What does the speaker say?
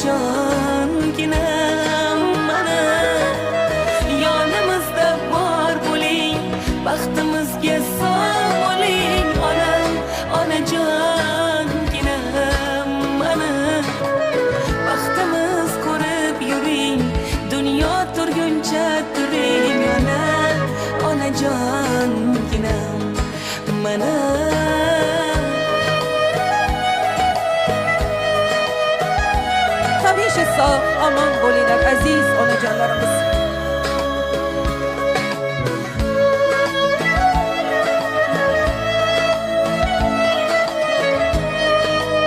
onajonginam mana yonimizda bor bo'ling, baxtimizga sog' bo'ling, onam onajonginam mana baxtimiz ko'rib yuring, dunyo turguncha turing, ona onajonginam mana. Hamisha sog' omon bo'linglar aziz onajonlarimiz.